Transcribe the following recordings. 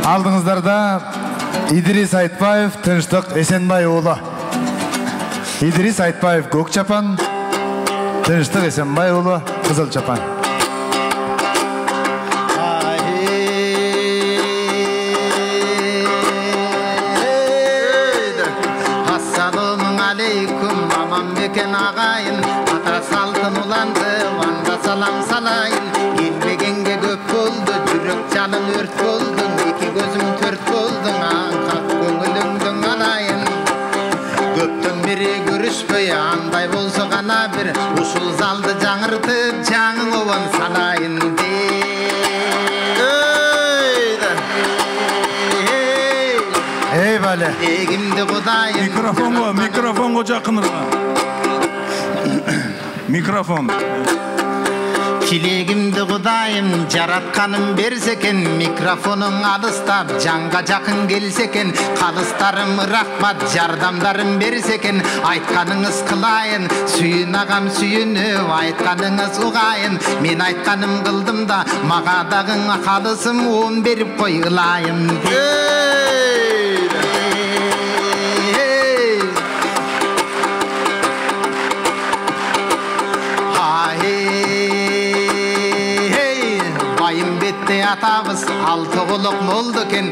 Алдыңыздарда İdris Айтбаев, Тынчтык Эсенбай уулу. İdris Айтбаев көк чапан, Тынчтык Эсенбай уулу кызыл чапан. Assalamu aleykum aman beken ağayın, ata saltın ulandı, vanda salam salayın. Gelmegenge köp boldu, jürek çalın ört boldun, iki gözüm tört boldun, ankak köngülüңdün alayın. Köptün biri görüşpöy, anday bolsa gana bir, uşul zaldı жаңыртып, жаңың ovan salayın Ey bale. Egimdi Kudayım. Mikrofonga жақынырақ. Mikrofon. Tilegimdi Kudayım, jaratkanım berseken, mikrofonun alыстап, жанга жақын келсекен, қалыстарым рахмат, жардамдарым берсекен, айтқаныңыз қылайын, сүйін ағам сүйініп, айтқаныңыз ұғайын, мен айтқаным қылдым да, маға дағың қалысым, он беріп қойылайын. Атабыз алты құлық молды кен,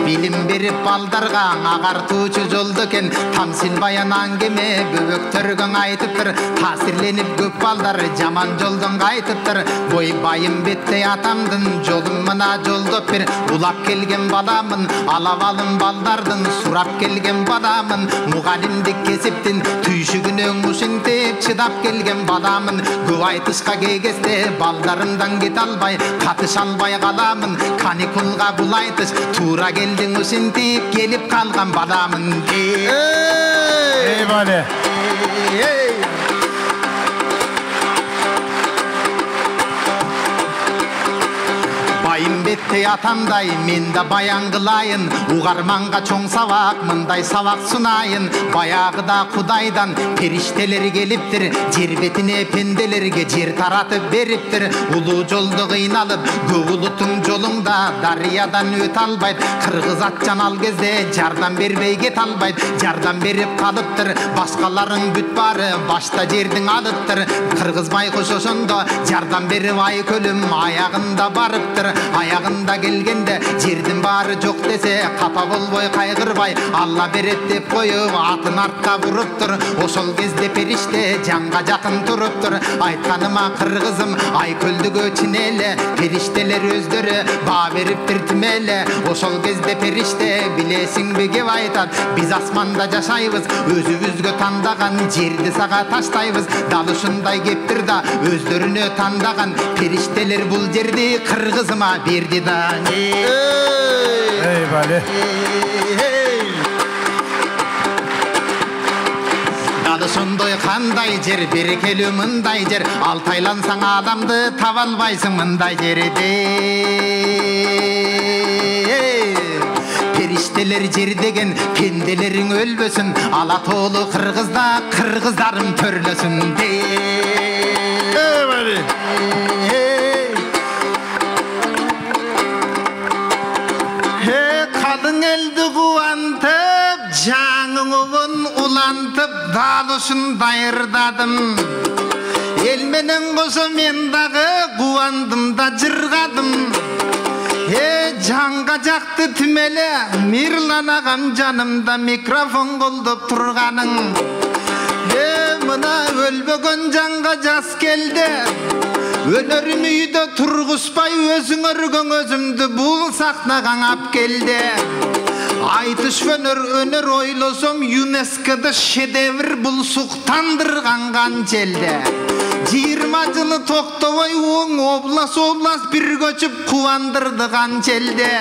білім беріп балдарға ағартушы жолды кен. Тамсил баян аңгеме бөбөктөргөн айтыптыр, тасирленіп көп балдар жаман жолдон қайтыптыр. Бой байым бетте атамдын жолым мына жолдоп бер, улап келген баламын, алап алым балдардын, сурап келген баламын. Мұғалимдик кесиптин түйшүгүнөн ушинтип чыдап келген баламын. Көп айтышка кегесте балдарымдан кете албай, катыша албай қаламын, каникулға бұлайтыш, тура келдің ұшынтип, келіп қалған баламын. Ей бале. Байым бетте атамдай, мен да баян қылайын, уғарманға чоң сабақ, мындай сабақ сунайын. Баяғыда Құдайдан періштелер келіптір, жер бетіне пенделерге жер таратып беріптір. Улу жолды қиналып, көп ұлытың жолыңда дариядан өт албайды. Қырғыз атжан ал кезде жардам бербей кет албайды, жардам беріп қалыптыр. Басқаларың бүт бары башта жердің алыптыр. Қырғыз байқұш ошондо жардам беріп ай көлім аяғында барыптыр. Аяғында келгенде жердің бары жоқ десе, қапа болбой қайғырбай, Алла берет деп қойып атын артқа бұрып тұр. Ошол кезде періште жанға жақын тұрып тұр. Айтқаныма қырғызым ай көлдігі чинеле, періштелер өздері ба беріптір тімеле. Ошол кезде періште білесің бегеп айтат, біз асманда жашайбыз, өзүбүзгө тандаган жерди сага таштайбыз. Дал ушундай кептир да өздөрүнө тандаган периштелер бул жерди кыргызыма берди да. Ей бале. Дал ушундай кандай жер, берекелүү мындай жер, алтайлансаң адамды таба албайсың мындай жерде. Периштелер жер деген пенделерің өлбөсүн, ала тоолу кыргызда кыргыздарым төрлөсүн. Kalın eldi kuvantып, жаңыңын улантып, дал ушундай ырдадым. Эл менен кошо мен дагы кубандым да жыргадым. Жанга жакты тимеле, Мирлан агам жанымда микрофон колдоп турганың. Мына өлбөгөн жанга жас келди, өлөрүм үйдө тургузбай, өзүң өргөн өзүмдү бул сахнага ап келди. Айтыш өнөр ойлосом, ЮНЕСКОда шедевр бул суктандырган канчелде. 20 жылы токтобой оң облас бир көчүп кубандырды канчелде.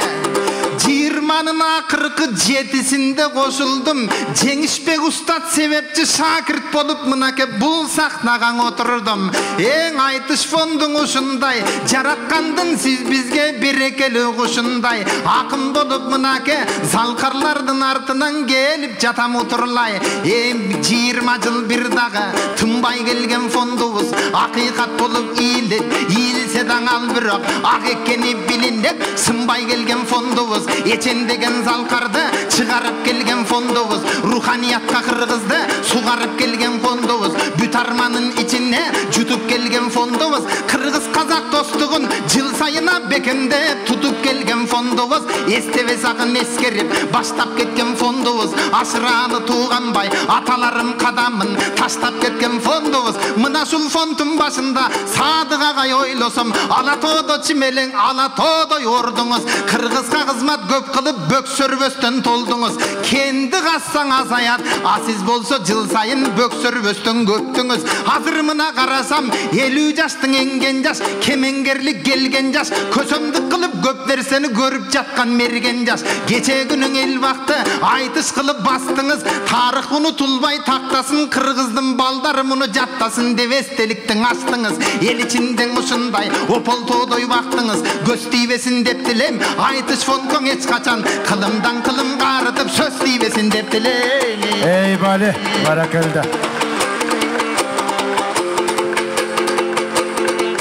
20-нын акыркы 7-синде кошулдум. Жеңишбек устат себепчи шакирт болуп мынакей бул сахнага отурдум. Эң айтыш фондуң ушундай, жараткандын сиз бизге берекелүү кушундай. Акын болуп мынакей залкарлардын артынан келип жатам утурлай. 20 жыл бир дагы тынбай келген фондубуз акыйкат болуп ийилсе даңал бирок ак экени билинет. Сынбай келген фондубуз Eçen деген залқарды чыгарып келген фондобуз. Руханиятка кыргызды сугарып келген фондобуз. Бүт арманын ичине жутуп келген фондобуз. Кыргыз казак достугун жыл сайына бекемдеп тутуп келген фондобуз. Эстебе сагын эскерип баштап кеткен фондобуз. Ашыраны тууганбай аталарым кадамын таштап кеткен фондобуз. Мына ушул фонддун башында Садык агай ойлосом, Алатоодо чимелең Алатоодой ордуңуз. Кыргызга кызмат көп кылып бөксөрбөстөн толдуңуз. Кенди кассаң азаят, а сиз болсо жыл сайын бөксөрбөстөн көптүңүз. Азыр мына карасам 50 жаштын энген жаш, кемеңгерлик келген жаш, көсөмдүк кылып көп нерсени көрүп жаткан мерген жаш. Кече күнүң эл бакты айтыш кылып бастыңыз, тарых унутулбай тактасын, кыргыздын балдары муну жаттасын деп эстеликтин ачтыңыз. Эл ичинден ушундай ополтоодой бактыңыз, көз тийбесин деп тилем, айтыш фондуң эч качан кылымдан кылымга арытып сөз тийбесин деп тилем. Ey Bali, barakalda.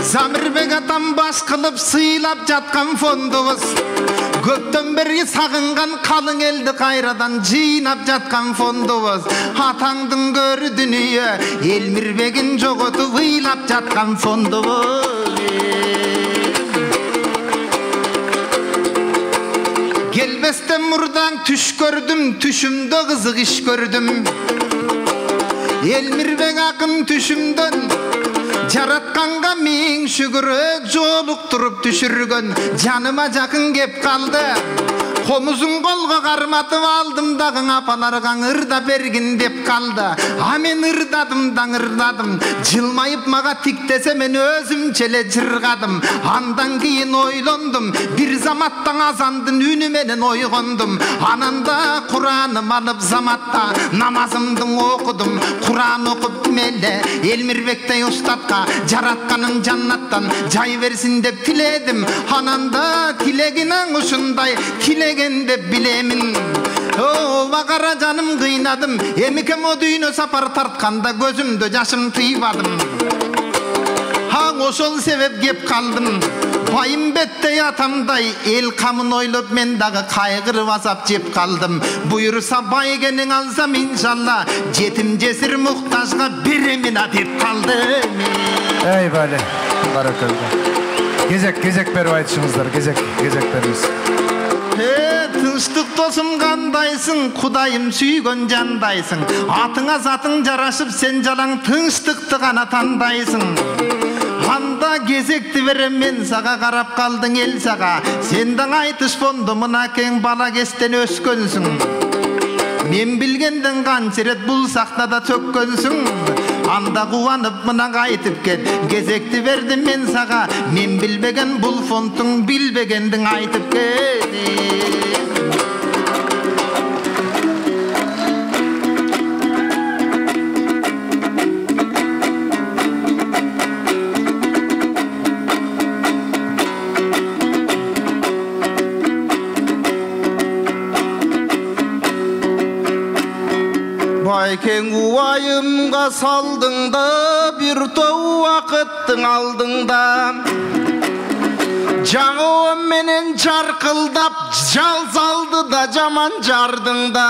Замирбек атам баш кылып сыйлап жаткан фондубуз. Көптөн бери сагынган калың элди кайрадан жыйнап жаткан фондубуз. Атаңдын көрү дүнүйө Элмирбегин жоготуп ыйлап жаткан фондубуз. Келбестен мурдан түш көрдүм, түшүмдө кызык иш көрдүм. Элмирбек акын түшүмдөн жаратканга миң шүгүрөк жолуктуруп түшүргөн. Жаныма жакын кеп калды, комузун колго карматып алдым дагы апаларга ырда бергин деп калды. А мен ырдадым даңырдадым, жылмайып мага тиктесе мен өзүмчө эле жыргадым. Андан кийин ойлондум, бир заматтан азандын үнү менен ойгондум. Ананда Кураным алып заматта намазымдын окудум. Куран окуп меле Элмирбектей устатка жаратканын жаннаттан жай берсин деп тиледим. Ананда тилегинен ушундай тилеген деп билемин. О, багара жаным кыйнадым, эмикем о дүйнө сапар тартканда көзүмдө жашым тыйбадым. Хаң ошол себеп кеп калдым. Байымбеттей атамдай эл камын ойлоп мен дагы кайгырып азап жеп калдым. Буйруса байгенин алсам иншалла, жетим жесир муктажга беремин деп калдым. Ey Bali, barakalda. Gezek berip айтышыңыздар, gezek беріңіз. Тынчтык досум кандайсың, Кудайым сүйгөн жандайсың. Атыңа затың жарашып, сен жалаң тынчтыкты гана тандайсың. Анда кезекти берем мен сага, карап калдың эл сага. Сенден айтыш фонду мына кең бала кестен өскөнсүң. Мен билгенден канча рет бул сахнада төккөнсүң. Анда кубанып мынага айтып кет, кезекти бердим мен сага. Мен билбеген бул фондтун билбегендин айтып кет. Байкең уайымға салдыңда, бір тоу уақыттың алдыңда. Жаңы менен жарқылдап, жал салды да жаман жардыңда.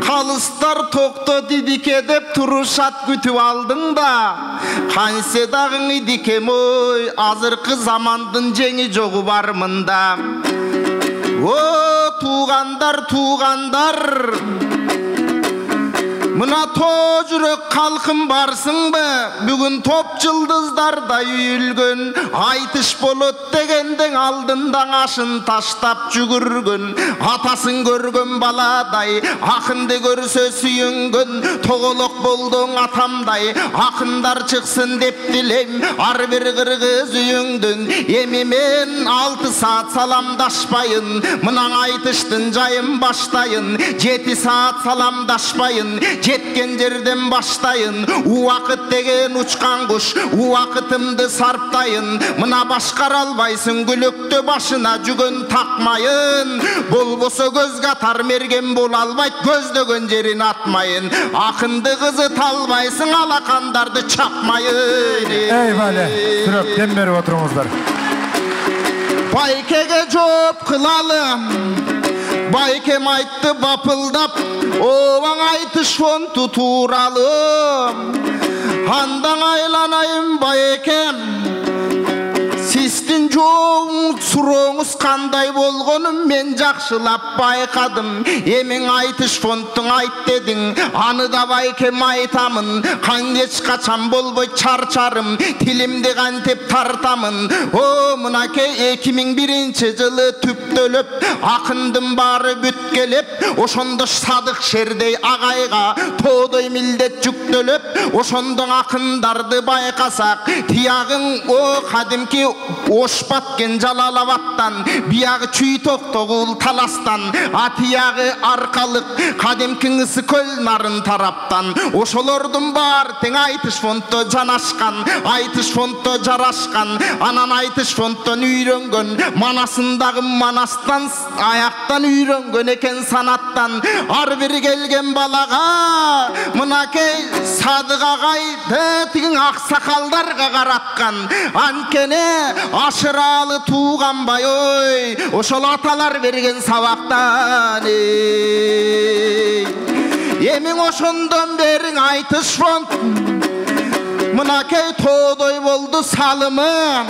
Қалыстар тоқто дидике деп турушат күтіп алдыңда. Қансе дағың идикем ой, азырқы замандың жеңі жоғы бар мында. О, туғандар, мына то жүрек қалқым барсың бі, бүгін топ жылдыздардай үйілгін. Айтыш болот дегендің алдындан ашын таштап жүгіргін. Атасын көргін баладай, ақынды көрсе сүйінгін. Тоғылық болдың атамдай, ақындар шықсын деп дилем. Ар бір қырғыз үйіңдің, емемен 6 саат саламдашпайын. Мұнаң айтыштың жайын баштайын, 7 саат саламдашпайын. Жеткен жерден баштайын, уақыт деген учкан куш, уақытымды сарптайын. Мына башкара албайсың, күлөктө башына жүгөн такмайын. Болбосо көз катар мерген бола албайт, көздөгөн жерин атмайын. Акынды кызыта албайсың, алакандарды чапмайын. Ey Bali, сүрөп дем берип отуруңуздар. Baykege жооп кылалым. Байкем айтты бапылдап, оваң айтыш фонту туралым. Андан айланайым байкем, Сиздин жооңуз сурооңуз кандай болгонун мен жакшылап байкадым. Эмең айтыш фонттуң айт дедиң, аны да байкем айтамын. Каңгеч качан болбой чарчарым, тилимди кантип тартамын. О, мынакей 2001-жылы түптөлөп, акындын баары бүткелеп, ошондо Садык Шердей агайга тоодой милдет жүктөлөп, ошондон акындарды байкасак, тиягың о кадимки Ош баткен Жалалабадтан, биягы Чүй Токтогул Таластан, атиягы Аркалык, кадимки Ысы көл нарын тараптан. Ошолордун бар тең айтыш фонтто жанашкан, айтыш фонтто жарашкан, анан айтыш фонттон үйрөнгөн, манасындагы манастан, аяктан үйрөнгөн экен санаттан. Ар бир келген балага, мынакей Садык агайды тигин аксакалдарга караткан. Анткени ашыралы тууганбай ой, ошол аталар берген сабактан. Эмиң ошондон бериң айтыш фонт. Мынакей тоодой болду салымым,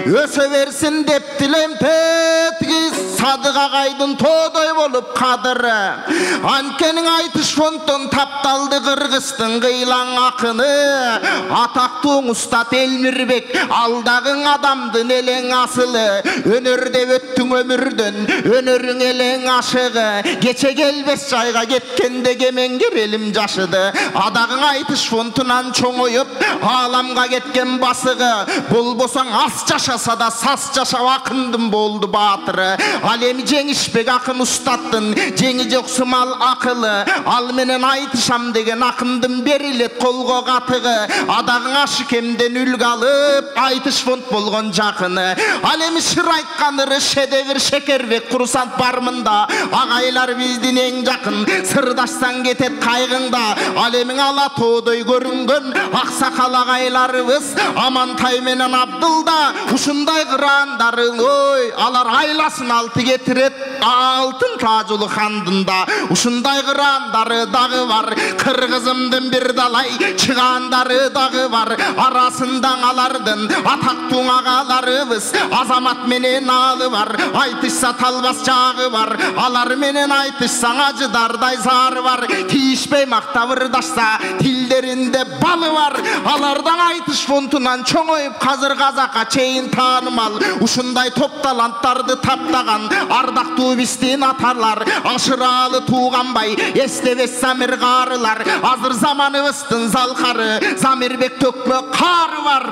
өсө берсин деп тилем. Тетиги Садык агайдын тоодой болуп кадыры. Анткени айтыш фонттон тапталды Кыргыздын кыйлаң акыны. Атактуу устат Элмирбек, алдагың адамдын элең асылы. Өнөрдө өттүң өмүрдөн, өнөрүң элең ашыгы. Кече келбес жайга кеткенде кемеңгер элим жашыды. Адагың айтыш фонтунан чоңоюп, аламга кеткен басыгы. Болбосаң ас жашаса да сас жашап акындын болду баатыры. Ал эми Жеңишбек акын устаттын, жеңи жок сымал акылы. Ал менен айтышам деген акындын берилет колго катыгы. Адагың Ашыкемден үлгү алып, айтыш фонт болгон жакыны. Ал эми шыр айтканыры Шедевир Шекербек курсант бармында. Агайлар биздин эң жакын, сырдашсаң кетет кайгыңда. Ал эмиң ала тоодой көрүнгөн аксакал агайларыбыз, Амантай менен Абдылда ушундай кырандары. Ой, алар айласын алты кетирет алтын тажулы хандында. Ушундай кырандары дагы бар, кыргызымдын бир далай чыгандары дагы бар. Арасындан алардын атактуу агаларыбыз, Азамат менен Алы бар. Айтышса талбас жагы бар, алар менен айтышсаң ажыдардай зары бар. Тийишпей мактап ырдашса тилдеринде балы бар. Алардан айтыш фонтунан чоңоюп казыр казакка чейин таанымал. Ушундай топ таланттарды таптаган ардактуу биздин аталар. Ашыралы тууганбай эстебес Замир карылар. Азыр заманыбыздын залкары Замирбек төкмө кары бар.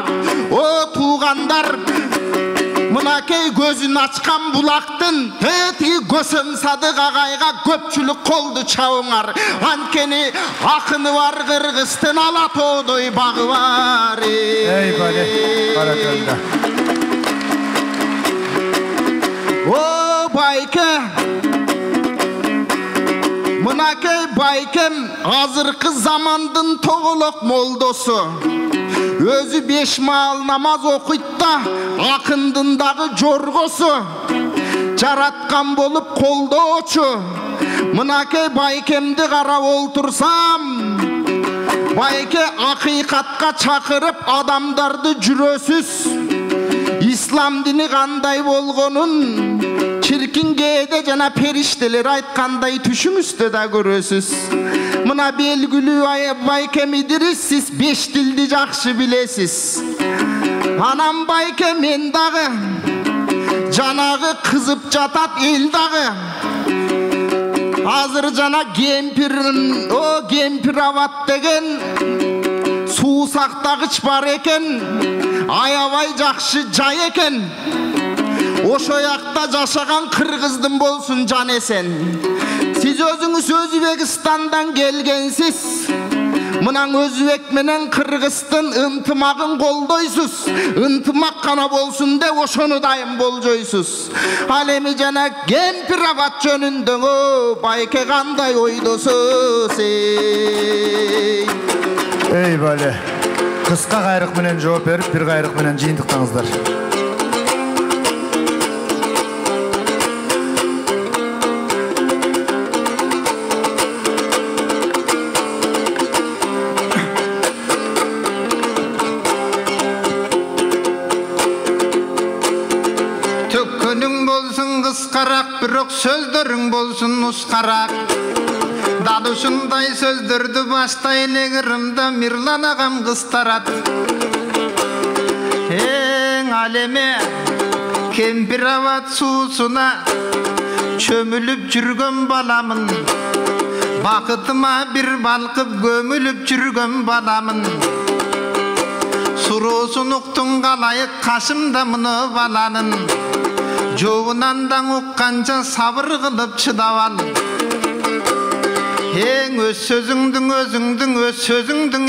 О туугандар, мынакей көзүн ачкан булактын тетиги Көсөм Садык агайга көпчүлүк колду чабыңар. Анткени акыны бар Кыргыздын, ала тоодой багы бар. Ey bale, barakalla. О байке, мынакей байкем азыркы замандын тоголок молдосу. Өзү 5 маал намаз окуйт да, акындын дагы жоргосу. Жараткан болуп колдоочу. Мынакей байкемди карап олтурсам, байке акыйкатка чакырып адамдарды жүрөсүз. Ислам дини кандай болгонун чиркин кээде жана периштелер айткандай түшүңүздө да көрөсүз. Мына белгилүү байкем Идрис, сиз 5 тилди жакшы билесиз. Анан байке мен дагы жанагы кызып жатат эл дагы. Азыр жана кемпирин, о кемпир абат деген суу сактагыч бар экен. Аябай жакшы жай экен. Ошо жакта жашаган кыргыздын болсун жан эсен. Сиз өзүңүз Өзбекстандан келгенсиз. Мынан Өзбек менен Кыргыздын ынтымагын колдойсуз. Ынтымак гана болсун деп ошону дайым болжойсуз. Ал эми жана кемпир абат жөнүндө байке кандай ойдосуз? Ey bale, кыска кайрык менен жооп берип, бир кайрык менен жыйынтыктаңыздар. бирок сөздөрүң болсун ускараак. Дал ушундай сөздөрдү баштай эле Кырымда Мирлан агам кыстарат. Эң алеме Кемпирабад суусуна чөмүлүп жүргөн баламын. Бакытыма бир балкып көмүлүп жүргөн баламын. Суроосун уктуң калайык кашымда муну баланын. Жообунан даң укканча сабыр кылып чыдап ал. Эң өз сөзүңдүң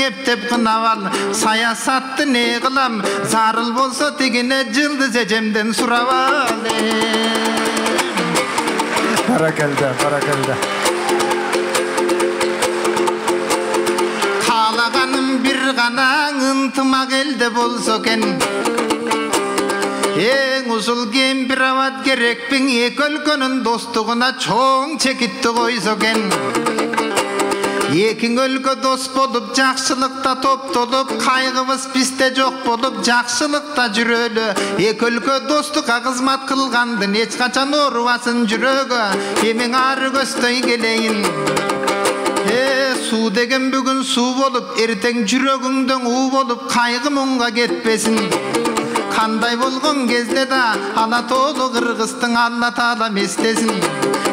эптеп кынап ал. Саясатты не кылам, зарыл болсо тигине Жылдыз эжемден сурап ал. Barakalda, barakalda. Kaalagaным bir gana ынтымак элде болсо экен. Эң узул Кемпирабад керекпиң эки өлкөнүн достугуна чоң чекитти койсо экен. Экиң өлкө дос болуп, жакшылыкта топтолуп, кайгыбыз бизде жок болуп, жакшылыкта жүрөлү. Эки өлкө достукка кызмат кылгандын эч качан оорубасын жүрөгү. Эмең ары көздөй келейин. Суу деген бүгүн суу болуп, эртең жүрөгүңдөн уу болуп, кайгы муңга кетпесин. Кандай болгон кезде да ала тоолу Кыргыздын Алла Таала местесин.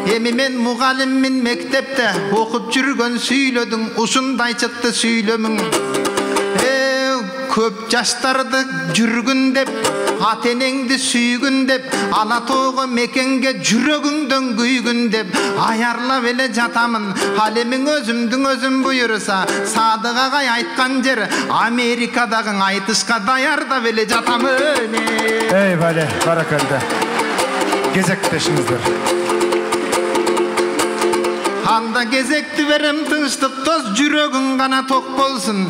Эми мен мугалиммин, мектепте окуп жүргөн сүйлөдүң, ушундай чыкты сүйлөмүң. Көп жаштарды жүргүн деп, ата энеңди сүйгүн деп, ала тоого мекенге жүрөгүңдөн күйгүн деп аярлап эле жатамын. Ал эмиң өзүмдүн өзүм буйруса, Садык агай айткан жер Америкадагы айтышка даярдап эле жатамын. Ey vale, barakalda. Gezектешиңиздер. Анда кезекти берем тынчтык тоз, жүрөгүң гана ток болсун.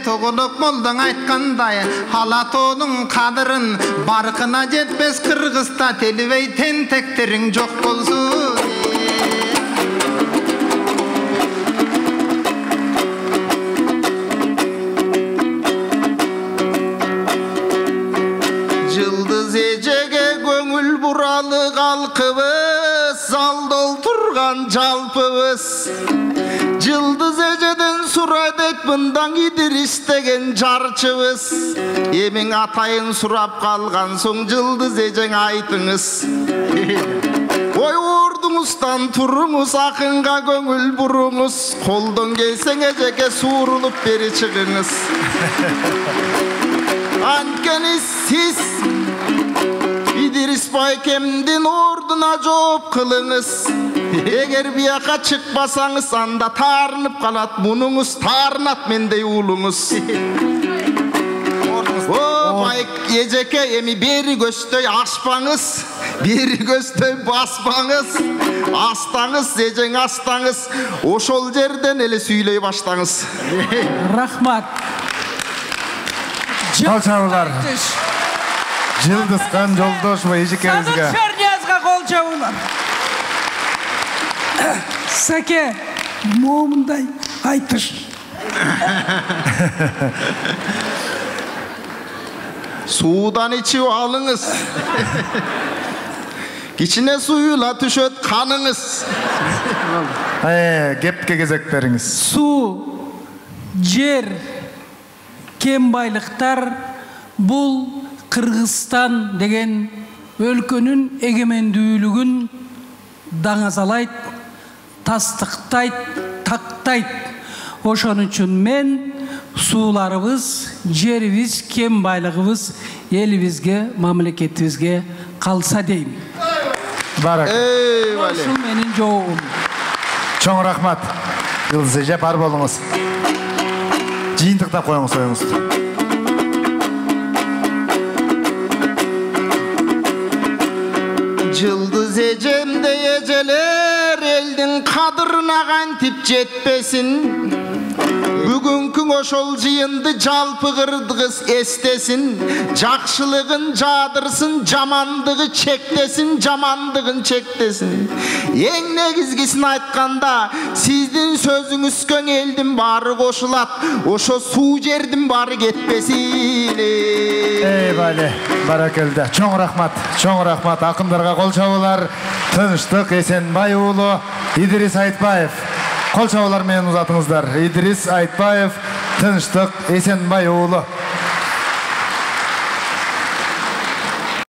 Тоголок молдоң айткандай, ала тоонун кадырын баркына жетпес Кыргызда телибей тентектериң жок болсун. Жылдыз эжеге көңүл буралы калкыбыз, залда олтурган жалпыбыз. Жылдыз эжеден сурайдык мындан Идирис деген жарчыбыз. Эмең атайын сурап калган соң Жылдыз эжең айтыңыз. Ой ордуңуздан туруңуз, акынга көңүл буруңуз, колдон келсең эжеге суурулуп бери чыгыңыз. Анткени сиз Идирис байкемдин ордуна жооп кылыңыз. Эгер бияка чыкпасаңыз, анда таарынып калат мунуңуз, таарынат мендей уулуңуз. Байк эжеке, эми бери көздөй ашпаңыз, бери көздөй баспаңыз. Астаңыз, эжең астаңыз, ошол жерден эле сүйлөй баштаңыз. Рахмат. Колчабуулар. Жылдызхан Жолдошова эжекеңизге. Садык Шерниязга кол чабуулар. Саке, момундай айтыш. Суудан ичип алыңыз. Кичине суюла түшөт каныңыз. Кепке кезектериңиз. Суу, жер, кен байлыктар бул Кыргызстан деген өлкөнүн эгемендүүлүгүн даңазалайт, тастыктайт, тактайт. Ошон үчүн мен сууларыбыз, жерибиз, кен байлыгыбыз элибизге, мамлекетибизге калса дейм. Барак. Ошол менин жообум. Чоң рахмат. Жылдыз эже, бар болуңуз. Жыйынтыктап коюңуз оюңузду. Жылдыз эжемдей эжелер элдин кадырына кантип жетпесин. бүгүnkү ошол жыйынды жалпы кырдыгыз эстесин, жакшылыгын жадырсын, жамандыгы чектесин, жамандыгын чектесин. Эң негизгисин айтканда, сиздин сөзүңүзгө элдин баары кошулат, ошо суу жердин баары кетпесин. Eyvallah, barakelde. Çoğun rahmat. Akınlarga kol çabılar. Tınçtık Esenbay oğlu İdris Aytbayev. Kol çabılar menen uzatыңыздар. İdris Aytbayev, Tınçtık Esenbay oğlu.